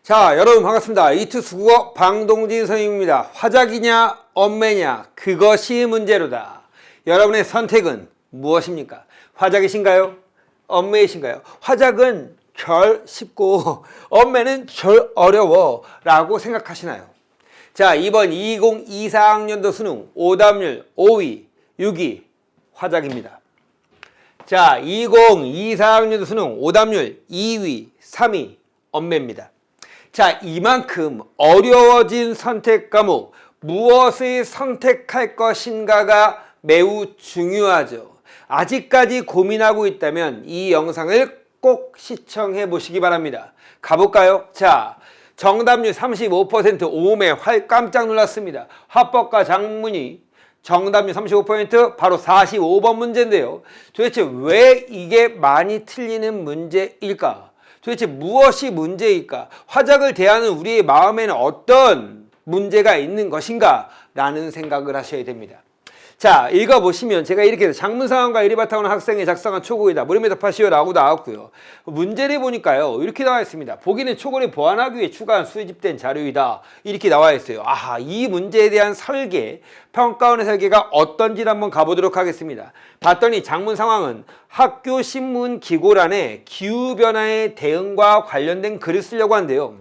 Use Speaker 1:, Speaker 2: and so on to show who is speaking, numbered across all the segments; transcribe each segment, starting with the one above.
Speaker 1: 자, 여러분 반갑습니다. 이투스 국어 방동진 선생님입니다. 화작이냐 엄매냐 그것이 문제로다. 여러분의 선택은 무엇입니까? 화작이신가요? 엄매이신가요? 화작은 절 쉽고 엄매는 절 어려워 라고 생각하시나요? 자, 이번 2024학년도 수능 오답률 5위, 6위 화작입니다. 자, 2024학년도 수능 오답률 2위, 3위 엄매입니다. 자, 이만큼 어려워진 선택 과목 무엇을 선택할 것인가가 매우 중요하죠. 아직까지 고민하고 있다면 이 영상을 꼭 시청해 보시기 바랍니다. 가볼까요? 자, 정답률 35% 오매 깜짝 놀랐습니다. 합법과 작문이 정답률 35% 바로 45번 문제인데요. 도대체 왜 이게 많이 틀리는 문제일까? 도대체 무엇이 문제일까? 화작을 대하는 우리의 마음에는 어떤 문제가 있는 것인가? 라는 생각을 하셔야 됩니다. 자, 읽어보시면 제가 이렇게 해서 작문상황과 이리 바탕으로 학생이 작성한 초고이다. 무림에 답하시오 라고 나왔고요. 문제를 보니까요. 이렇게 나와 있습니다. 보기는 초고를 보완하기 위해 추가한 수집된 자료이다. 이렇게 나와 있어요. 아하, 이 문제에 대한 설계, 평가원의 설계가 어떤지 한번 가보도록 하겠습니다. 봤더니 작문 상황은 학교 신문 기고란에 기후변화의 대응과 관련된 글을 쓰려고 한대요.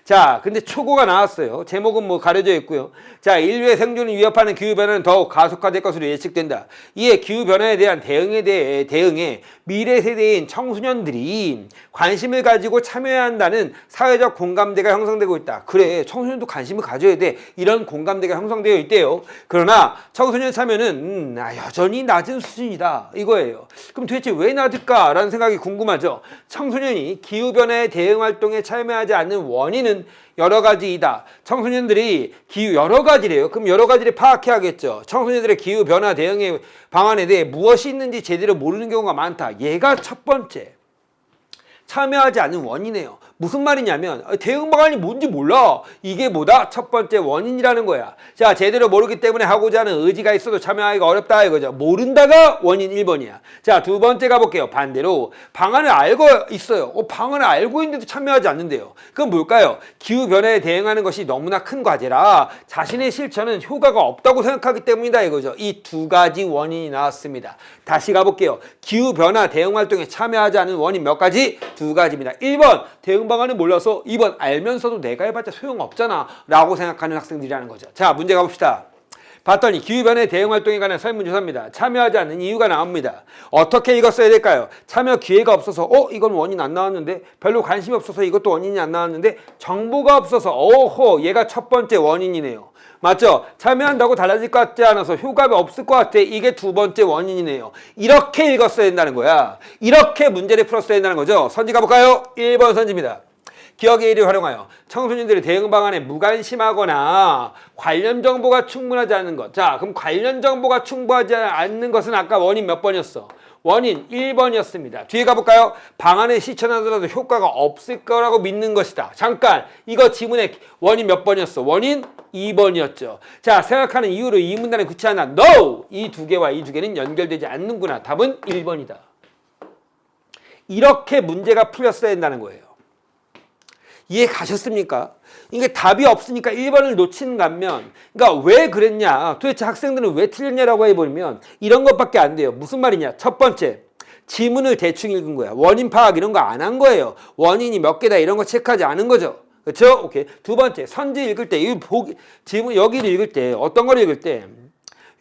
Speaker 1: 자, 근데 초고가 나왔어요. 제목은 뭐 가려져 있고요. 자, 인류의 생존을 위협하는 기후변화는 더욱 가속화될 것으로 예측된다. 이에 기후변화에 대한 대응에 미래 세대인 청소년들이 관심을 가지고 참여해야 한다는 사회적 공감대가 형성되고 있다. 그래, 청소년도 관심을 가져야 돼. 이런 공감대가 형성되어 있대요. 그러나 청소년 참여는 여전히 낮은 수준이다. 이거예요. 그럼 도대체 왜 낮을까라는 생각이 궁금하죠. 청소년이 기후변화에 대응 활동에 참여하지 않는 원인은 여러 가지이다. 청소년들이 여러 가지래요. 그럼 여러 가지를 파악해야겠죠. 청소년들의 기후 변화 대응의 방안에 대해 무엇이 있는지 제대로 모르는 경우가 많다. 얘가 첫 번째. 참여하지 않는 원인이에요. 무슨 말이냐면 대응 방안이 뭔지 몰라. 이게 뭐다? 첫 번째 원인이라는 거야. 자, 제대로 모르기 때문에 하고자 하는 의지가 있어도 참여하기가 어렵다 이거죠. 모른다가 원인 1번이야. 자, 두 번째 가볼게요. 반대로 방안을 알고 있어요. 방안을 알고 있는데도 참여하지 않는데요. 그건 뭘까요? 기후변화에 대응하는 것이 너무나 큰 과제라 자신의 실천은 효과가 없다고 생각하기 때문이다 이거죠. 이 두 가지 원인이 나왔습니다. 다시 가볼게요. 기후변화 대응 활동에 참여하지 않는 원인 몇 가지? 두 가지입니다. 1번 대응 방안을 몰라서, 2번 알면서도 내가 해봤자 소용없잖아 라고 생각하는 학생들이라는 거죠. 자, 문제 가봅시다. 봤더니 기후변화에 대응 활동에 관한 설문조사입니다. 참여하지 않는 이유가 나옵니다. 어떻게 읽었어야 될까요? 참여 기회가 없어서 이건 원인 안 나왔는데, 별로 관심이 없어서 이것도 원인이 안 나왔는데, 정보가 없어서 얘가 첫 번째 원인이네요. 맞죠? 참여한다고 달라질 것 같지 않아서 효과가 없을 것 같아. 이게 두 번째 원인이네요. 이렇게 읽었어야 된다는 거야. 이렇게 문제를 풀었어야 된다는 거죠. 선지 가볼까요? 1번 선지입니다. 기억의 일을 활용하여 청소년들의 대응 방안에 무관심하거나 관련 정보가 충분하지 않은 것. 자, 그럼 관련 정보가 충분하지 않는 것은 아까 원인 몇 번이었어? 원인 1번이었습니다. 뒤에 가볼까요? 방안을 실천하더라도 효과가 없을 거라고 믿는 것이다. 잠깐, 이거 지문의 원인 몇 번이었어? 원인 2번이었죠. 자, 생각하는 이유로 이 문단에 구체하나? No! 이 두 개와 이 두 개는 연결되지 않는구나. 답은 1번이다. 이렇게 문제가 풀렸어야 된다는 거예요. 이해 가셨습니까? 이게 답이 없으니까 1번을 놓치는 반면, 그러니까 왜 그랬냐, 도대체 학생들은 왜 틀렸냐라고 해버리면 이런 것밖에 안 돼요. 무슨 말이냐? 첫 번째, 지문을 대충 읽은 거야. 원인 파악 이런 거 안 한 거예요. 원인이 몇 개다 이런 거 체크하지 않은 거죠. 그렇죠? 오케이. 두 번째, 선지 읽을 때, 지문 여기를 읽을 때, 어떤 걸 읽을 때,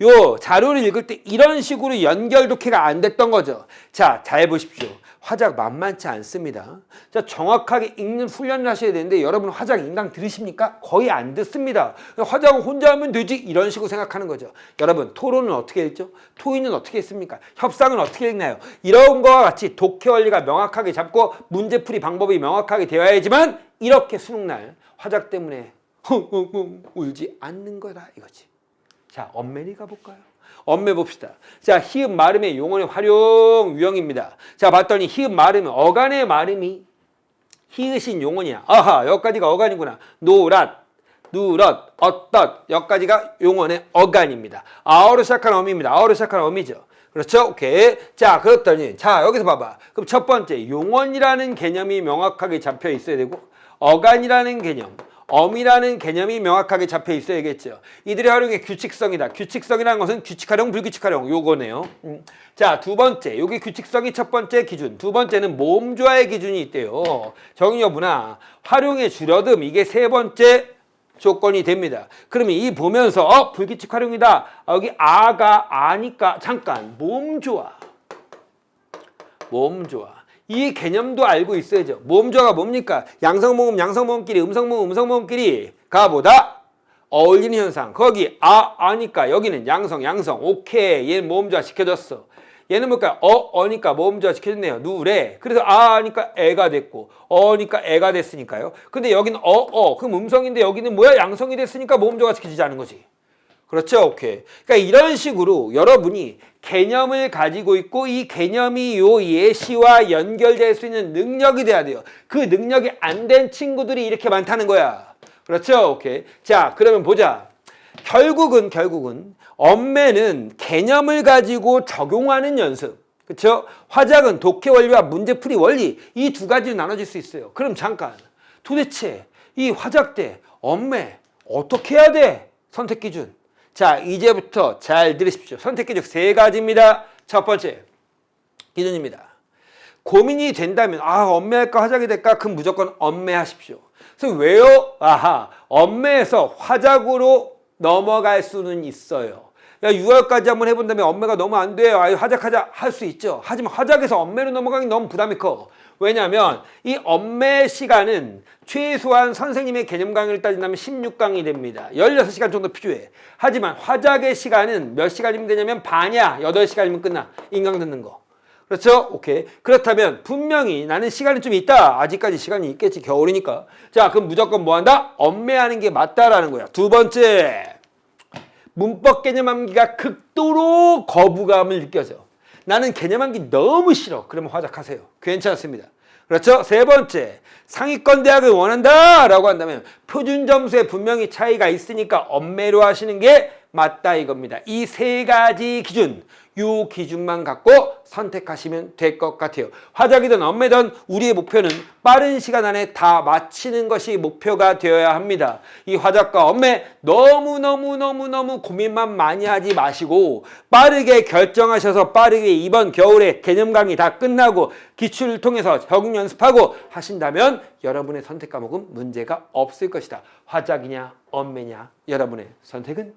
Speaker 1: 요 자료를 읽을 때 이런 식으로 연결 독해가 안 됐던 거죠. 자, 잘 보십시오. 화작 만만치 않습니다. 자, 정확하게 읽는 훈련을 하셔야 되는데 여러분 화작 인강 들으십니까? 거의 안 듣습니다. 화작은 혼자 하면 되지 이런 식으로 생각하는 거죠. 여러분 토론은 어떻게 읽죠? 토의는 어떻게 했습니까? 협상은 어떻게 읽나요? 이런 거와 같이 독해 원리가 명확하게 잡고 문제풀이 방법이 명확하게 되어야지만 이렇게 수능날 화작 때문에 울지 않는 거다 이거지. 자, 엄매리 가볼까요? 엄매 봅시다. 자, 히읗 마름의 용언의 활용 유형입니다. 자, 봤더니 히읗 마름, 어간의 마름이 히읗인 용언이야. 아하, 여기까지가 어간이구나. 노랏, 누럿, 어떻, 여기까지가 용언의 어간입니다. 아어로 시작한 어미입니다. 아어로 시작한 어미죠. 그렇죠? 오케이. 자, 그렇더니, 자, 여기서 봐봐. 그럼 첫 번째, 용언이라는 개념이 명확하게 잡혀 있어야 되고, 어간이라는 개념, 엄이라는 개념이 명확하게 잡혀 있어야겠죠. 이들의 활용의 규칙성이다. 규칙성이라는 것은 규칙활용, 불규칙활용, 요거네요. 자, 두 번째, 여기 규칙성이 첫 번째 기준. 두 번째는 모음조화의 기준이 있대요. 정의 여부나 활용의 줄여듦, 이게 세 번째 조건이 됩니다. 그러면 이 보면서 불규칙 활용이다. 여기 아가 아니까 잠깐 모음조화. 모음조화. 이 개념도 알고 있어야죠. 모음조화가 뭡니까? 양성모음, 양성모음끼리, 음성모음, 음성모음끼리 가보다 어울리는 현상. 거기 아니까 여기는 양성, 양성. 오케이. 얘는 모음조화 시켜줬어. 얘는 뭘까요? 어니까 모음조화 시켜줬네요. 누래. 그래서 아니까 애가 됐고, 어니까 애가 됐으니까요. 근데 여기는 그럼 음성인데 여기는 뭐야? 양성이 됐으니까 모음조화 시켜지지 않은 거지. 그렇죠? 오케이. 그러니까 이런 식으로 여러분이 개념을 가지고 있고 이 개념이 요 예시와 연결될 수 있는 능력이 돼야 돼요. 그 능력이 안 된 친구들이 이렇게 많다는 거야. 그렇죠? 오케이. 자, 그러면 보자. 결국은 엄매는 개념을 가지고 적용하는 연습. 그렇죠? 화작은 독해 원리와 문제풀이 원리. 이 두 가지로 나눠질 수 있어요. 그럼 잠깐. 도대체 이 화작 때 엄매 어떻게 해야 돼? 선택 기준. 자, 이제부터 잘 들으십시오. 선택 기준 세 가지입니다. 첫 번째 기준입니다. 고민이 된다면 엄매할까 화작이 될까? 그럼 무조건 엄매하십시오. 그래서 왜요? 엄매에서 화작으로 넘어갈 수는 있어요. 6월까지 한번 해본 다음에 엄매가 너무 안 돼요. 화작하자 할 수 있죠. 하지만 화작에서 엄매로 넘어가기 너무 부담이 커. 왜냐하면 이 엄매 시간은 최소한 선생님의 개념 강의를 따진다면 16강이 됩니다. 16시간 정도 필요해. 하지만 화작의 시간은 몇 시간이면 되냐면 반이야. 8시간이면 끝나. 인강 듣는 거. 그렇죠? 오케이. 그렇다면 분명히 나는 시간이 좀 있다. 아직까지 시간이 있겠지. 겨울이니까. 자, 그럼 무조건 뭐 한다? 엄매하는 게 맞다라는 거야. 두 번째. 문법 개념 암기가 극도로 거부감을 느껴져. 나는 개념 암기 너무 싫어. 그러면 화작하세요. 괜찮습니다. 그렇죠? 세 번째, 상위권 대학을 원한다 라고 한다면 표준 점수에 분명히 차이가 있으니까 엄매로 하시는 게 맞다 이겁니다. 이 세 가지 기준, 요 기준만 갖고 선택하시면 될 것 같아요. 화작이든 엄매든 우리의 목표는 빠른 시간 안에 다 마치는 것이 목표가 되어야 합니다. 이 화작과 엄매 너무 고민만 많이 하지 마시고 빠르게 결정하셔서 빠르게 이번 겨울에 개념 강의 다 끝나고 기출을 통해서 적응 연습하고 하신다면 여러분의 선택 과목은 문제가 없을 것이다. 화작이냐 엄매냐 여러분의 선택은